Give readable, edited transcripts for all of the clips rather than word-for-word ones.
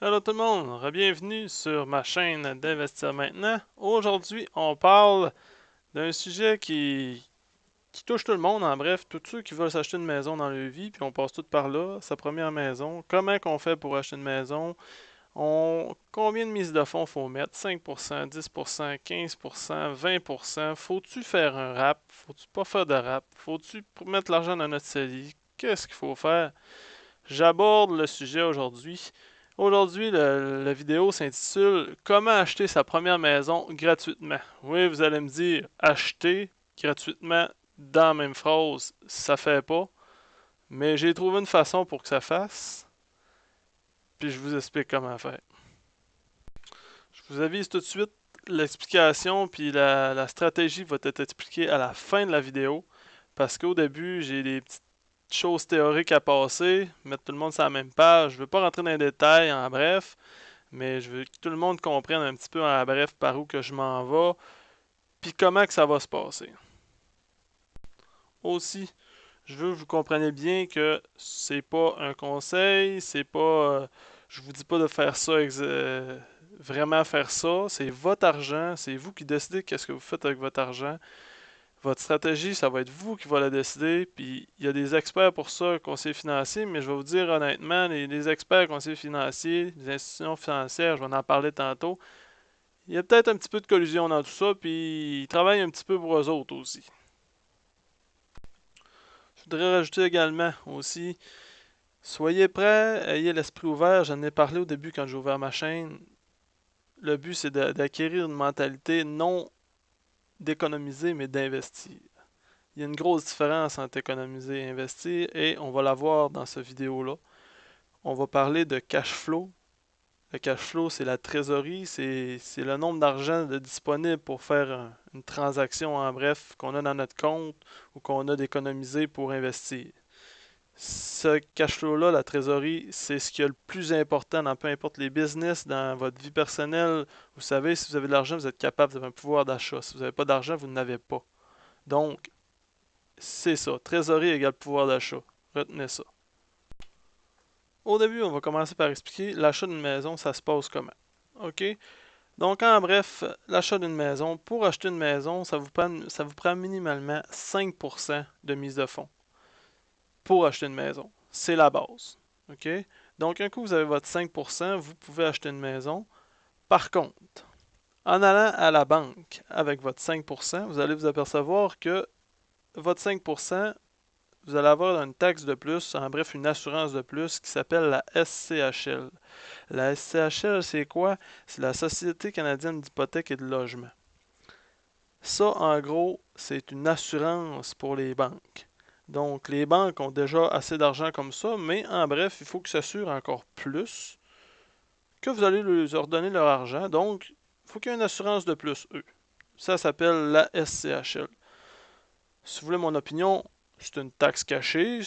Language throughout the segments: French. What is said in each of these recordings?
Hello tout le monde, bienvenue sur ma chaîne d'Investir Maintenant. Aujourd'hui, on parle d'un sujet qui touche tout le monde, en bref, tous ceux qui veulent s'acheter une maison dans leur vie, puis on passe tout par là, sa première maison, comment qu'on fait pour acheter une maison, combien de mise de fonds faut mettre, 5%, 10%, 15%, 20%, faut-tu faire un rap, faut-tu pas faire de rap, faut-tu mettre l'argent dans notre CELI, qu'est-ce qu'il faut faire? J'aborde le sujet aujourd'hui. Aujourd'hui, la vidéo s'intitule Comment acheter sa première maison gratuitement. Oui, vous allez me dire, acheter gratuitement dans la même phrase, ça fait pas. Mais j'ai trouvé une façon pour que ça fasse. Puis je vous explique comment faire. Je vous avise tout de suite, l'explication puis la stratégie va être expliquée à la fin de la vidéo. Parce qu'au début, j'ai des petites choses théoriques à passer, mettre tout le monde sur la même page. Je veux pas rentrer dans les détails en bref, mais je veux que tout le monde comprenne un petit peu en bref par où que je m'en vais, puis comment que ça va se passer. Aussi, je veux que vous compreniez bien que c'est pas un conseil, c'est pas, je vous dis pas de faire ça, vraiment faire ça. C'est votre argent, c'est vous qui décidez qu'est-ce que vous faites avec votre argent. Votre stratégie, ça va être vous qui va la décider. Puis il y a des experts pour ça, conseillers financiers, mais je vais vous dire honnêtement, les experts conseillers financiers, les institutions financières, je vais en parler tantôt, il y a peut-être un petit peu de collusion dans tout ça, puis ils travaillent un petit peu pour eux autres aussi. Je voudrais rajouter également aussi, soyez prêts, ayez l'esprit ouvert, j'en ai parlé au début quand j'ai ouvert ma chaîne. Le but, c'est d'acquérir une mentalité non d'économiser, mais d'investir. Il y a une grosse différence entre économiser et investir et on va la voir dans cette vidéo-là. On va parler de cash flow. Le cash flow, c'est la trésorerie, c'est le nombre d'argent disponible pour faire une transaction, en bref, qu'on a dans notre compte ou qu'on a d'économiser pour investir. Ce cash flow-là, la trésorerie, c'est ce qui est le plus important dans peu importe les business, dans votre vie personnelle. Vous savez, si vous avez de l'argent, vous êtes capable, vous avez un pouvoir d'achat. Si vous n'avez pas d'argent, vous n'avez pas. Donc, c'est ça. Trésorerie égale pouvoir d'achat. Retenez ça. Au début, on va commencer par expliquer l'achat d'une maison, ça se passe comment. OK? Donc, en bref, l'achat d'une maison, pour acheter une maison, ça vous prend minimalement 5% de mise de fonds pour acheter une maison. C'est la base. OK? Donc, un coup, vous avez votre 5%, vous pouvez acheter une maison. Par contre, en allant à la banque avec votre 5%, vous allez vous apercevoir que votre 5%, vous allez avoir une taxe de plus, en bref, une assurance de plus qui s'appelle la SCHL. La SCHL, c'est quoi? C'est la Société canadienne d'hypothèque et de logement. Ça, en gros, c'est une assurance pour les banques. Donc, les banques ont déjà assez d'argent comme ça, mais en bref, il faut qu'ils s'assurent encore plus que vous allez leur donner leur argent. Donc, il faut qu'il y ait une assurance de plus, eux. Ça s'appelle la SCHL. Si vous voulez mon opinion, c'est une taxe cachée.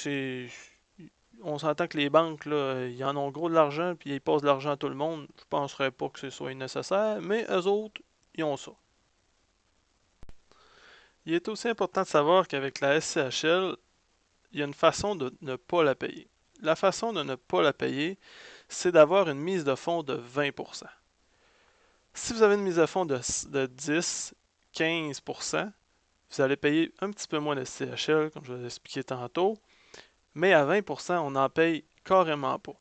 On s'entend que les banques, là, ils en ont gros de l'argent, puis ils passent de l'argent à tout le monde. Je ne penserais pas que ce soit nécessaire, mais eux autres, ils ont ça. Il est aussi important de savoir qu'avec la SCHL, il y a une façon de ne pas la payer. La façon de ne pas la payer, c'est d'avoir une mise de fonds de 20%. Si vous avez une mise de fonds de 10, 15%, vous allez payer un petit peu moins de SCHL, comme je vous l'ai expliqué tantôt, mais à 20%, on n'en paye carrément pas.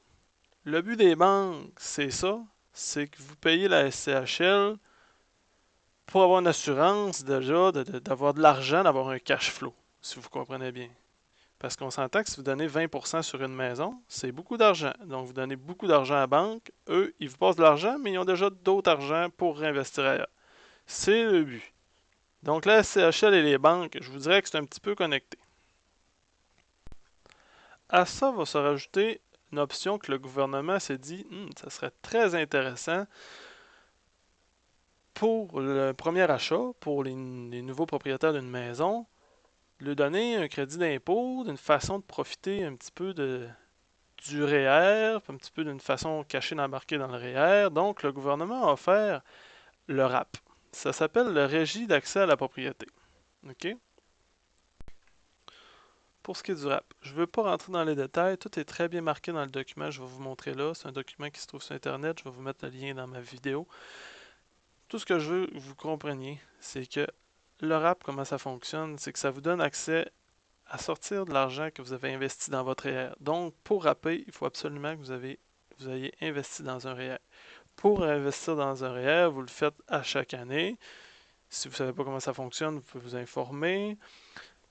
Le but des banques, c'est ça, c'est que vous payez la SCHL pour avoir une assurance déjà, d'avoir de l'argent, d'avoir un cash flow, si vous comprenez bien. Parce qu'on s'entend que si vous donnez 20% sur une maison, c'est beaucoup d'argent. Donc vous donnez beaucoup d'argent à la banque, eux, ils vous passent de l'argent, mais ils ont déjà d'autres argent pour réinvestir ailleurs. C'est le but. Donc la SCHL et les banques, je vous dirais que c'est un petit peu connecté. À ça va se rajouter une option que le gouvernement s'est dit, ça serait très intéressant pour le premier achat, pour les nouveaux propriétaires d'une maison, lui donner un crédit d'impôt d'une façon de profiter un petit peu du REER, un petit peu d'une façon cachée d'embarquer dans le REER. Donc, le gouvernement a offert le RAP. Ça s'appelle le Régie d'accès à la propriété. OK? pour ce qui est du RAP. Je ne veux pas rentrer dans les détails, tout est très bien marqué dans le document, je vais vous montrer là. C'est un document qui se trouve sur Internet, je vais vous mettre le lien dans ma vidéo. Tout ce que je veux que vous compreniez, c'est que le RAP, comment ça fonctionne, c'est que ça vous donne accès à sortir de l'argent que vous avez investi dans votre REER. Donc, pour rapper, il faut absolument que vous ayez investi dans un REER. Pour investir dans un REER, vous le faites à chaque année. Si vous ne savez pas comment ça fonctionne, vous pouvez vous informer.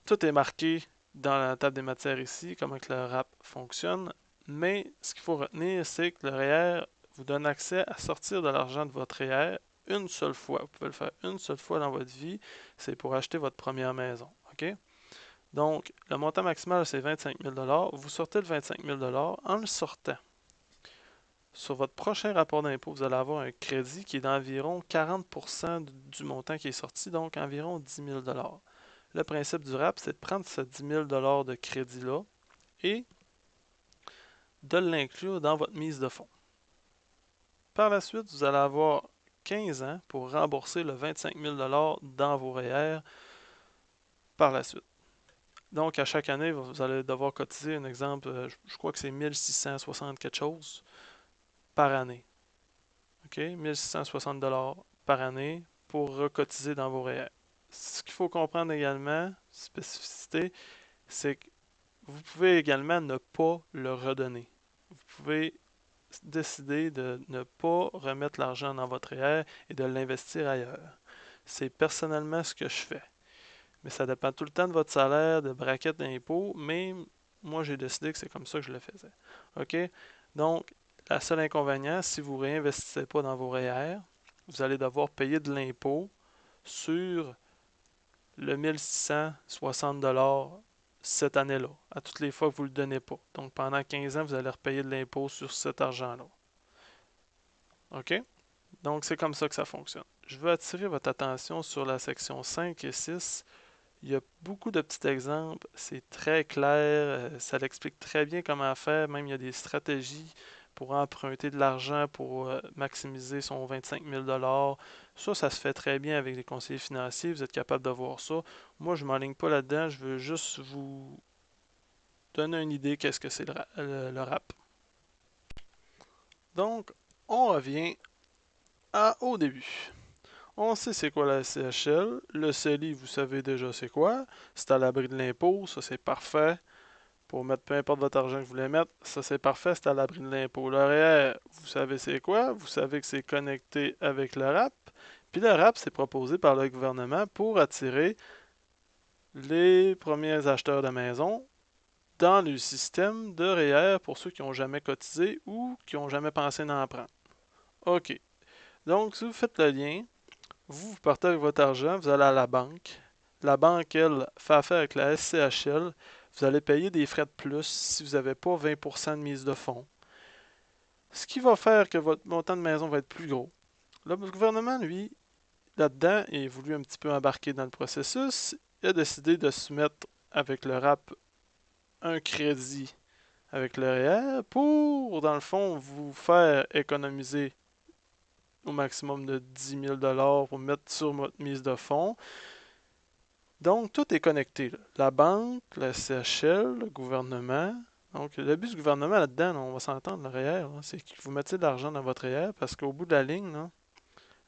Tout est marqué dans la table des matières ici, comment que le RAP fonctionne. Mais ce qu'il faut retenir, c'est que le REER vous donne accès à sortir de l'argent de votre REER une seule fois. Vous pouvez le faire une seule fois dans votre vie. C'est pour acheter votre première maison. OK? Donc, le montant maximal, c'est 25 000 $. Vous sortez le 25 000 $ en le sortant. Sur votre prochain rapport d'impôt, vous allez avoir un crédit qui est d'environ 40% du montant qui est sorti, donc environ 10 000 $. Le principe du RAP, c'est de prendre ce 10 000 $ de crédit-là et de l'inclure dans votre mise de fonds. Par la suite, vous allez avoir 15 ans pour rembourser le 25 000 $ dans vos REER par la suite. Donc, à chaque année, vous allez devoir cotiser, un exemple, je crois que c'est 1660 quelque chose par année. OK? 1660 $ par année pour recotiser dans vos REER. Ce qu'il faut comprendre également, spécificité, c'est que vous pouvez également ne pas le redonner. Vous pouvez décider de ne pas remettre l'argent dans votre REER et de l'investir ailleurs. C'est personnellement ce que je fais. Mais ça dépend tout le temps de votre salaire, de braquette d'impôt, mais moi j'ai décidé que c'est comme ça que je le faisais. OK? Donc, la seule inconvénient, si vous ne réinvestissez pas dans vos REER, vous allez devoir payer de l'impôt sur le 1660 $ cette année-là, à toutes les fois que vous ne le donnez pas. Donc, pendant 15 ans, vous allez repayer de l'impôt sur cet argent-là. OK? Donc, c'est comme ça que ça fonctionne. Je veux attirer votre attention sur la section 5 et 6. Il y a beaucoup de petits exemples, c'est très clair, ça l'explique très bien comment faire, même il y a des stratégies pour emprunter de l'argent pour maximiser son 25 000 $. Ça se fait très bien avec les conseillers financiers, vous êtes capable de voir ça. Moi, je ne m'enligne pas là-dedans, je veux juste vous donner une idée qu'est-ce que c'est le RAP. Donc, on revient au début. On sait c'est quoi la CHL. Le CELI, vous savez déjà c'est quoi. C'est à l'abri de l'impôt, ça c'est parfait. Pour mettre peu importe votre argent que vous voulez mettre, ça c'est parfait, c'est à l'abri de l'impôt. Le REER, vous savez c'est quoi. Vous savez que c'est connecté avec le RAP. Puis le RAP, c'est proposé par le gouvernement pour attirer les premiers acheteurs de maison dans le système de REER pour ceux qui n'ont jamais cotisé ou qui n'ont jamais pensé d'en prendre. OK. Donc, si vous faites le lien, vous partez avec votre argent, vous allez à la banque. La banque, elle, fait affaire avec la SCHL. Vous allez payer des frais de plus si vous n'avez pas 20% de mise de fonds. Ce qui va faire que votre montant de maison va être plus gros. Le gouvernement, lui, là-dedans, il a voulu un petit peu embarquer dans le processus. Il a décidé de se mettre avec le RAP un crédit avec le REER pour, dans le fond, vous faire économiser au maximum de 10 000 $ pour mettre sur votre mise de fonds. Donc, tout est connecté, là. La banque, la CHL, le gouvernement. Donc, le but du gouvernement là-dedans, là, on va s'entendre, le REER, c'est que vous mettez de l'argent dans votre REER parce qu'au bout de la ligne, là,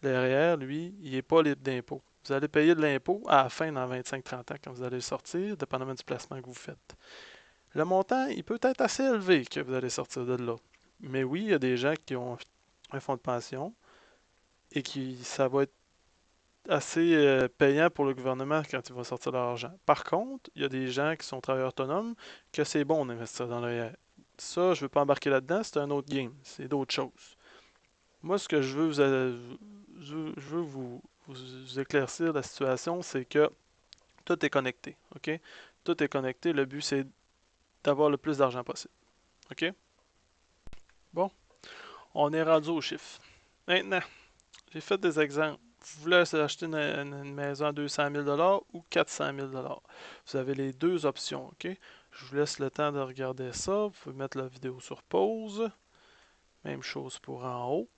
le REER, lui, il n'est pas libre d'impôt. Vous allez payer de l'impôt à la fin dans 25-30 ans quand vous allez le sortir, dépendamment du placement que vous faites. Le montant, il peut être assez élevé que vous allez sortir de là. Mais oui, il y a des gens qui ont un fonds de pension et qui ça va être assez payant pour le gouvernement quand il va sortir leur argent. Par contre, il y a des gens qui sont travailleurs autonomes que c'est bon d'investir dans le REER. Ça, je ne veux pas embarquer là-dedans, c'est un autre game, c'est d'autres choses. Moi, ce que je veux vous éclaircir la situation, c'est que tout est connecté, OK? Tout est connecté, le but c'est d'avoir le plus d'argent possible, OK? Bon, on est rendu aux chiffres. Maintenant, j'ai fait des exemples. Vous voulez acheter une maison à 200 000 $ ou 400 000 $. Vous avez les deux options, OK? Je vous laisse le temps de regarder ça. Vous pouvez mettre la vidéo sur pause. Même chose pour en haut.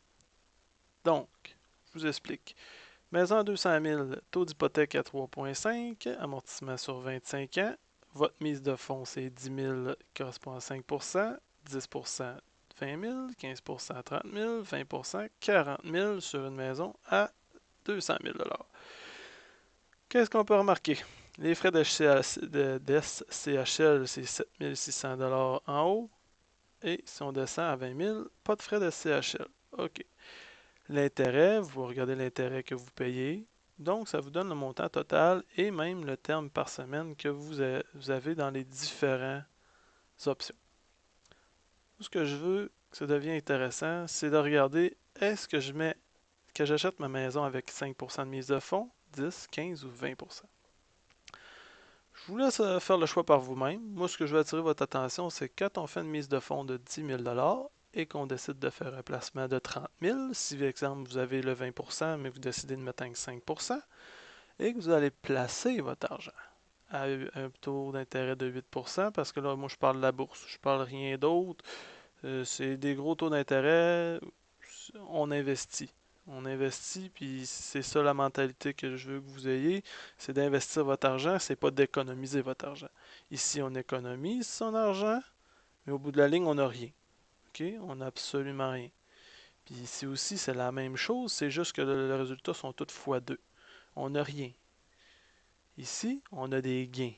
Donc, je vous explique. Maison à 200 000, taux d'hypothèque à 3,5, amortissement sur 25 ans, votre mise de fonds, c'est 10 000 correspond à 5%, 10% 20 000, 15% 30 000, 20% 40 000 sur une maison à 200 000 $. Qu'est-ce qu'on peut remarquer? Les frais d'SCHL, c'est 7 600 $ en haut. Et si on descend à 20 000, pas de frais de CHL. OK. L'intérêt, vous regardez l'intérêt que vous payez. Donc, ça vous donne le montant total et même le terme par semaine que vous avez dans les différentes options. Ce que je veux que ça devienne intéressant, c'est de regarder est-ce que j'achète ma maison avec 5% de mise de fonds, 10, 15 ou 20%. Je vous laisse faire le choix par vous-même. Moi, ce que je veux attirer votre attention, c'est quand on fait une mise de fonds de 10 000 $ et qu'on décide de faire un placement de 30 000, si par exemple vous avez le 20%, mais vous décidez de mettre un 5%, et que vous allez placer votre argent à un taux d'intérêt de 8%, parce que là, moi, je parle de la bourse, je parle rien d'autre. C'est des gros taux d'intérêt, on investit. On investit, puis c'est ça la mentalité que je veux que vous ayez, c'est d'investir votre argent, c'est pas d'économiser votre argent. Ici, on économise son argent, mais au bout de la ligne, on n'a rien. OK? On n'a absolument rien. Puis ici aussi, c'est la même chose, c'est juste que le résultat sont tous fois 2. On n'a rien. Ici, on a des gains.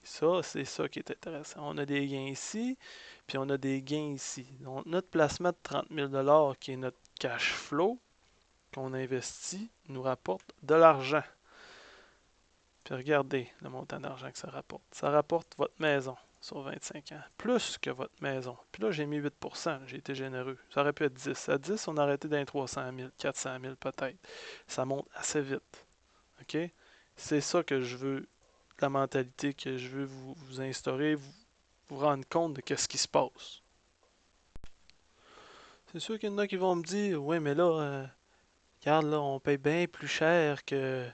Ça, c'est ça qui est intéressant. On a des gains ici, puis on a des gains ici. Donc, notre placement de 30 000 $, qui est notre cash flow, qu'on investit, nous rapporte de l'argent. Puis regardez le montant d'argent que ça rapporte. Ça rapporte votre maison sur 25 ans, plus que votre maison. Puis là, j'ai mis 8%, j'ai été généreux. Ça aurait pu être 10. À 10, on a arrêté dans 300 000, 400 000 peut-être. Ça monte assez vite. OK? C'est ça que je veux, la mentalité que je veux vous instaurer, vous rendre compte de ce qui se passe. C'est sûr qu'il y en a qui vont me dire, oui, mais là, regarde, là, on paye bien plus cher que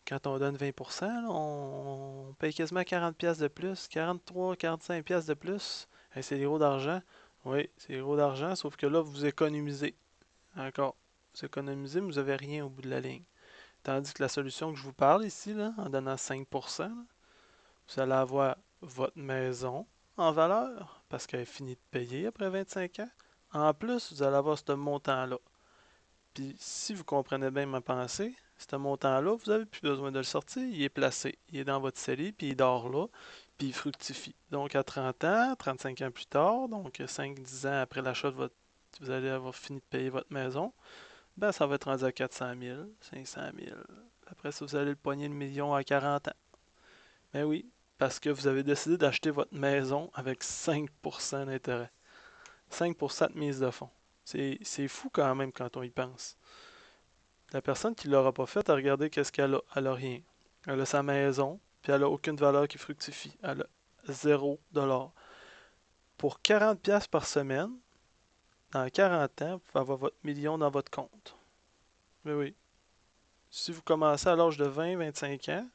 quand on donne 20%, là, on paye quasiment 40$ de plus, 43, 45$ de plus. Hey, c'est des gros d'argent. Oui, c'est des gros d'argent, sauf que là, vous économisez. Encore. Vous économisez, mais vous n'avez rien au bout de la ligne. Tandis que la solution que je vous parle ici, là, en donnant 5%, là, vous allez avoir votre maison en valeur, parce qu'elle est finie de payer après 25 ans. En plus, vous allez avoir ce montant-là. Puis si vous comprenez bien ma pensée, ce montant-là, vous n'avez plus besoin de le sortir, il est placé. Il est dans votre CELI, puis il dort là, puis il fructifie. Donc à 30 ans, 35 ans plus tard, donc 5-10 ans après l'achat de votre... Vous allez avoir fini de payer votre maison, ben ça va être rendu à 400 000, 500 000. Après ça, vous allez le pogner le million à 40 ans. Ben oui, parce que vous avez décidé d'acheter votre maison avec 5% d'intérêt. 5% de mise de fonds. C'est fou quand même quand on y pense. La personne qui ne l'aura pas fait, a regardé qu'est-ce qu'elle a. Elle a rien. Elle a sa maison, puis elle n'a aucune valeur qui fructifie. Elle a 0 $. Pour 40$ par semaine, dans 40 ans, vous pouvez avoir votre million dans votre compte. Mais oui. Si vous commencez à l'âge de 20-25 ans,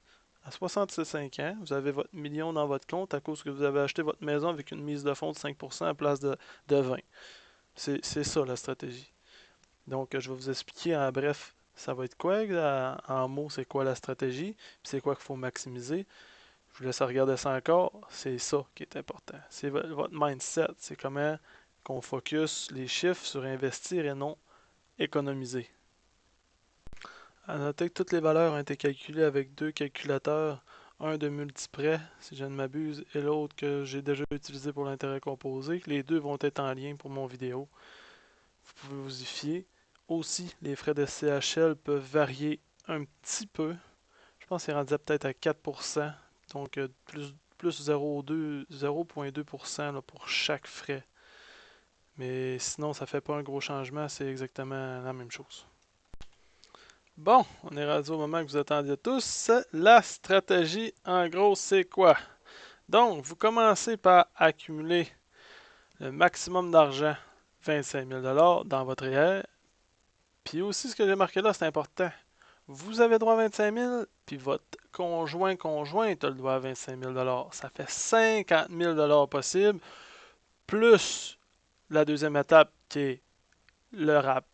à 65 ans, vous avez votre million dans votre compte à cause que vous avez acheté votre maison avec une mise de fonds de 5% à place de 20. C'est ça la stratégie. Donc, je vais vous expliquer en bref, ça va être quoi, en mots, c'est quoi la stratégie, puis c'est quoi qu'il faut maximiser. Je vous laisse regarder ça encore. C'est ça qui est important. C'est votre mindset. C'est comment qu'on focus les chiffres sur investir et non économiser. À noter que toutes les valeurs ont été calculées avec deux calculateurs, un de multiprès, si je ne m'abuse, et l'autre que j'ai déjà utilisé pour l'intérêt composé. Les deux vont être en lien pour mon vidéo. Vous pouvez vous y fier. Aussi, les frais de CHL peuvent varier un petit peu. Je pense que c'est rendu peut-être à 4%, donc plus 0,2% pour chaque frais. Mais sinon, ça ne fait pas un gros changement, c'est exactement la même chose. Bon, on est rendu au moment que vous attendiez tous. La stratégie, en gros, c'est quoi? Donc, vous commencez par accumuler le maximum d'argent, 25 000 $ dans votre REER. Puis aussi, ce que j'ai marqué là, c'est important. Vous avez droit à 25 000, puis votre conjointe a le droit à 25 000 $. Ça fait 50 000 $ possible, plus la deuxième étape qui est le RAP,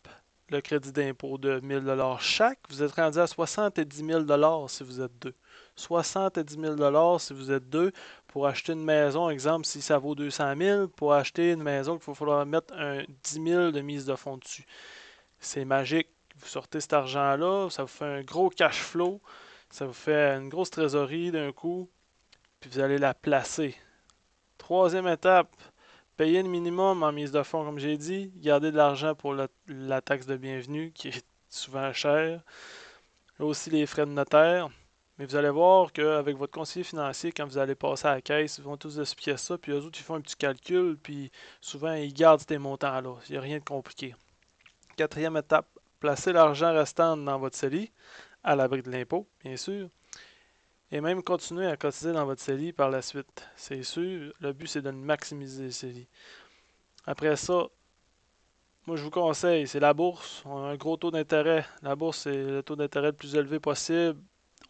le crédit d'impôt de 1 000 $ chaque. Vous êtes rendu à 70 000 $ si vous êtes deux. 70 000 $ si vous êtes deux pour acheter une maison, exemple, si ça vaut 200 000, pour acheter une maison, il va falloir mettre 10 000 de mise de fonds dessus. C'est magique. Vous sortez cet argent-là, ça vous fait un gros cash flow, ça vous fait une grosse trésorerie d'un coup, puis vous allez la placer. Troisième étape, payer le minimum en mise de fonds, comme j'ai dit, garder de l'argent pour la taxe de bienvenue, qui est souvent chère, aussi les frais de notaire. Mais vous allez voir qu'avec votre conseiller financier, quand vous allez passer à la caisse, ils vont tous expliquer ça, puis eux autres, ils font un petit calcul, puis souvent, ils gardent ces montants-là. Il n'y a rien de compliqué. Quatrième étape, placez l'argent restant dans votre CELI, à l'abri de l'impôt, bien sûr, et même continuer à cotiser dans votre CELI par la suite. C'est sûr, le but, c'est de maximiser le CELI. Après ça, moi, je vous conseille, c'est la bourse. On a un gros taux d'intérêt. La bourse, c'est le taux d'intérêt le plus élevé possible.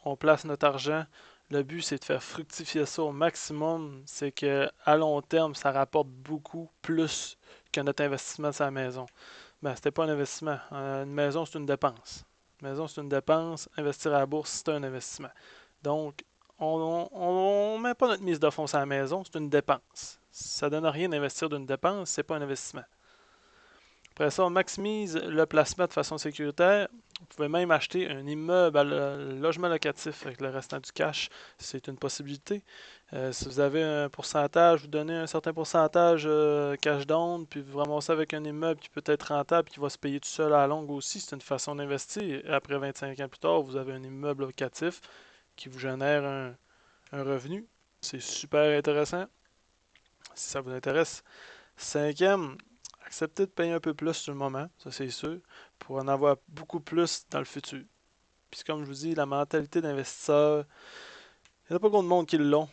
On place notre argent. Le but, c'est de faire fructifier ça au maximum. C'est que à long terme, ça rapporte beaucoup plus que notre investissement sur la maison. Ben, c'était pas un investissement. Une maison, c'est une dépense. Une maison, c'est une dépense. Investir à la bourse, c'est un investissement. Donc, on met pas notre mise de fonds sur la maison, c'est une dépense. Ça donne rien d'investir d'une dépense, c'est pas un investissement. Après ça, on maximise le placement de façon sécuritaire. Vous pouvez même acheter un immeuble à logement locatif avec le restant du cash. C'est une possibilité. Si vous avez un pourcentage, vous donnez un certain pourcentage cash down, puis vous ramassez avec un immeuble qui peut être rentable, qui va se payer tout seul à la longue aussi. C'est une façon d'investir. Après 25 ans plus tard, vous avez un immeuble locatif qui vous génère un revenu. C'est super intéressant. Si ça vous intéresse. Cinquième, acceptez de payer un peu plus sur le moment, ça c'est sûr, pour en avoir beaucoup plus dans le futur. Puis comme je vous dis, la mentalité d'investisseur, il n'y a pas beaucoup de monde qui l'ont.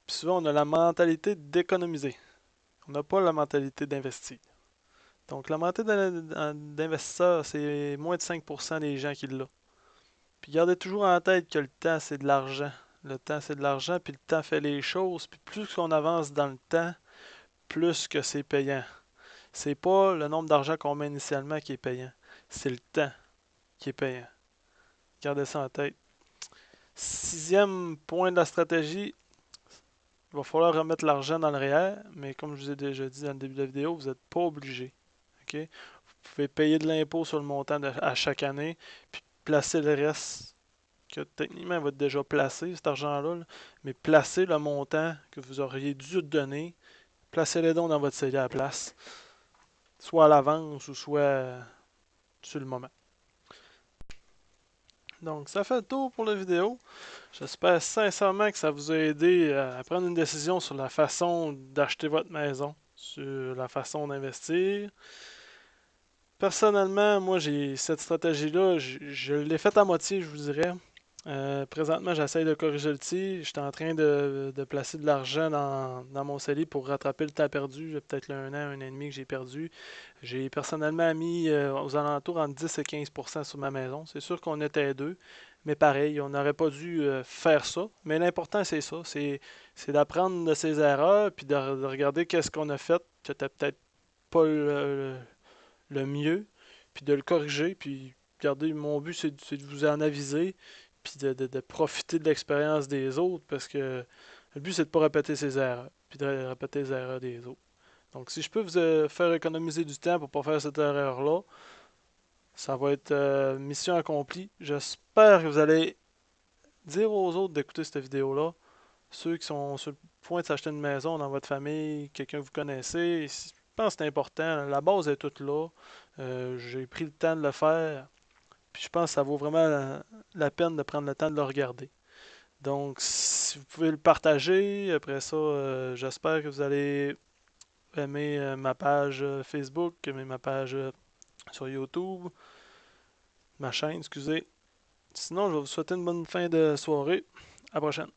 Puis souvent, on a la mentalité d'économiser. On n'a pas la mentalité d'investir. Donc la mentalité d'investisseur, c'est moins de 5% des gens qui l'ont. Puis gardez toujours en tête que le temps, c'est de l'argent. Le temps, c'est de l'argent, puis le temps fait les choses. Puis plus qu'on avance dans le temps, plus que c'est payant. C'est pas le nombre d'argent qu'on met initialement qui est payant. C'est le temps qui est payant. Gardez ça en tête. Sixième point de la stratégie, il va falloir remettre l'argent dans le REER, mais comme je vous ai déjà dit dans le début de la vidéo, vous n'êtes pas obligé. Okay? Vous pouvez payer de l'impôt sur le montant à chaque année, puis placer le reste, que techniquement va être déjà placé, cet argent-là, mais placez le montant que vous auriez dû donner, placez les dons dans votre CELI à la place, soit à l'avance ou soit sur le moment. Donc, ça fait le tour pour la vidéo. J'espère sincèrement que ça vous a aidé à prendre une décision sur la façon d'acheter votre maison, sur la façon d'investir. Personnellement, moi, j'ai cette stratégie-là, je l'ai faite à moitié, je vous dirais. Présentement, j'essaye de corriger le tir. J'étais en train de placer de l'argent dans mon CELI pour rattraper le temps perdu. J'ai peut-être un an, un an et demi que j'ai perdu. J'ai personnellement mis aux alentours entre 10 et 15% sur ma maison. C'est sûr qu'on était deux, mais pareil, on n'aurait pas dû faire ça. Mais l'important, c'est ça. C'est d'apprendre de ses erreurs, puis de regarder qu'est-ce qu'on a fait, que c'était peut-être pas le mieux, puis de le corriger. Puis, regardez, mon but, c'est de vous en aviser puis de profiter de l'expérience des autres, parce que le but, c'est de ne pas répéter ses erreurs, puis de répéter les erreurs des autres. Donc, si je peux vous faire économiser du temps pour ne pas faire cette erreur-là, ça va être mission accomplie. J'espère que vous allez dire aux autres d'écouter cette vidéo-là. Ceux qui sont sur le point de s'acheter une maison dans votre famille, quelqu'un que vous connaissez, je pense que c'est important. La base est toute là. J'ai pris le temps de le faire. Puis je pense que ça vaut vraiment la peine de prendre le temps de le regarder. Donc, si vous pouvez le partager, après ça, j'espère que vous allez aimer ma page Facebook, aimer ma page sur YouTube, ma chaîne, excusez. Sinon, je vais vous souhaiter une bonne fin de soirée. À la prochaine.